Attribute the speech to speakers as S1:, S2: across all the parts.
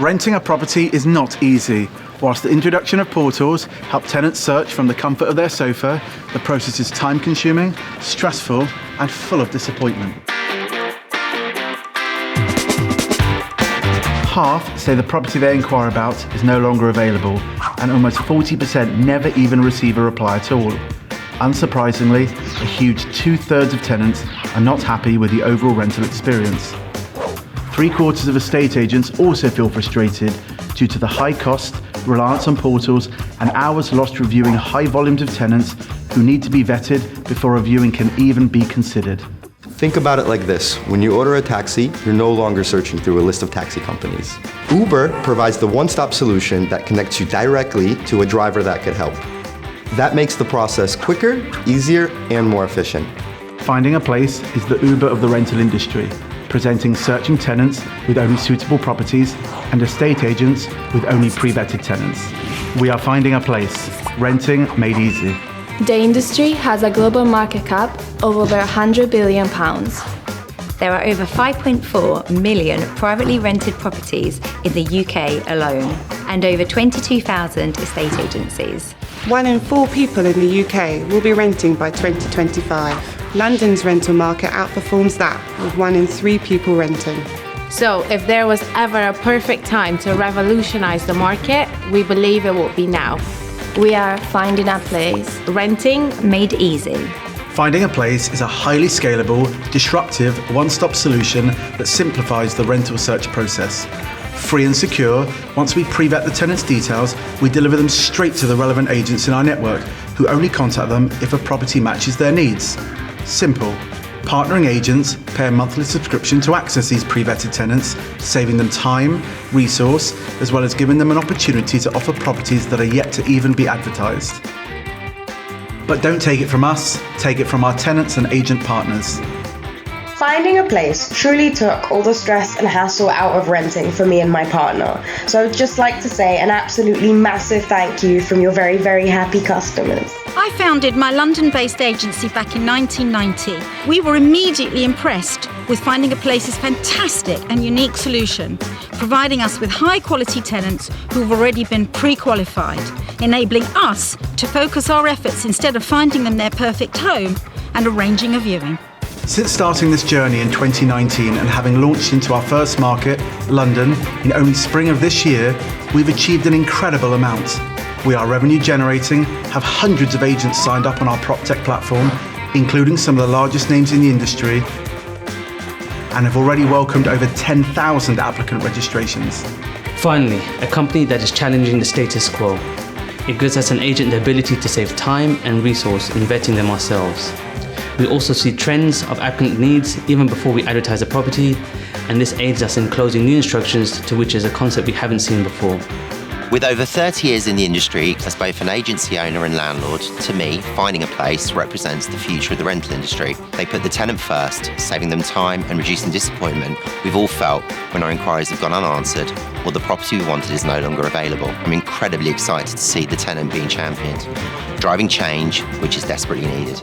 S1: Renting a property is not easy. Whilst the introduction of portals help tenants search from the comfort of their sofa, the process is time-consuming, stressful, and full of disappointment. Half say the property they inquire about is no longer available, and almost 40% never even receive a reply at all. Unsurprisingly, a huge 2/3 of tenants are not happy with the overall rental experience. 3/4 of estate agents also feel frustrated due to the high cost, reliance on portals, and hours lost reviewing high volumes of tenants who need to be vetted before a viewing can even be considered.
S2: Think about it like this. When you order a taxi, you're no longer searching through a list of taxi companies. Uber provides the one-stop solution that connects you directly to a driver that could help. That makes the process quicker, easier, and more efficient.
S1: Findingaplace is the Uber of the rental industry, presenting searching tenants with only suitable properties and estate agents with only pre-vetted tenants. We are Findingaplace, renting made easy.
S3: The industry has a global market cap of over £100 billion.
S4: There are over 5.4 million privately rented properties in the UK alone, and over 22,000 estate agencies.
S5: 1 in 4 people in the UK will be renting by 2025. London's rental market outperforms that, with 1 in 3 people renting.
S6: So if there was ever a perfect time to revolutionise the market, we believe it would be now.
S3: We are Findingaplace.
S6: Renting
S4: made easy.
S1: Findingaplace is a highly scalable, disruptive, one-stop solution that simplifies the rental search process. Free and secure, once we pre-vet the tenant's details, we deliver them straight to the relevant agents in our network, who only contact them if a property matches their needs. Simple. Partnering agents pay a monthly subscription to access these pre-vetted tenants, saving them time, resource, as well as giving them an opportunity to offer properties that are yet to even be advertised. But don't take it from us, take it from our tenants and agent partners.
S7: Findingaplace truly took all the stress and hassle out of renting for me and my partner. So I would just like to say an absolutely massive thank you from your very, very happy customers.
S8: I founded my London-based agency back in 1990. We were immediately impressed with Findingaplace's fantastic and unique solution, providing us with high-quality tenants who've already been pre-qualified, enabling us to focus our efforts instead of finding them their perfect home and arranging a viewing.
S1: Since starting this journey in 2019 and having launched into our first market, London, in only spring of this year, we've achieved an incredible amount. We are revenue generating, have hundreds of agents signed up on our PropTech platform, including some of the largest names in the industry, and have already welcomed over 10,000 applicant registrations.
S9: Finally, a company that is challenging the status quo. It gives us an agent the ability to save time and resource in vetting them ourselves. We also see trends of applicant needs even before we advertise a property, and this aids us in closing new instructions, to which is a concept we haven't seen before.
S10: With over 30 years in the industry as both an agency owner and landlord, to me, Findingaplace represents the future of the rental industry. They put the tenant first, saving them time and reducing disappointment we've all felt when our inquiries have gone unanswered or the property we wanted is no longer available. I'm incredibly excited to see the tenant being championed, driving change which is desperately needed.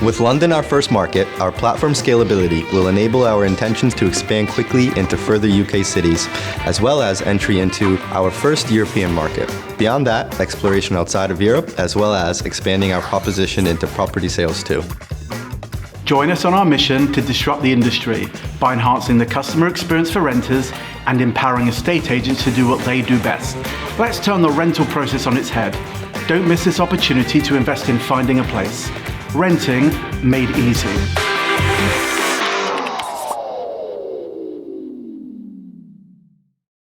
S2: With London our first market, our platform scalability will enable our intentions to expand quickly into further UK cities, as well as entry into our first European market. Beyond that, exploration outside of Europe, as well as expanding our proposition into property sales too.
S1: Join us on our mission to disrupt the industry by enhancing the customer experience for renters and empowering estate agents to do what they do best. Let's turn the rental process on its head. Don't miss this opportunity to invest in Findingaplace. Renting made easy.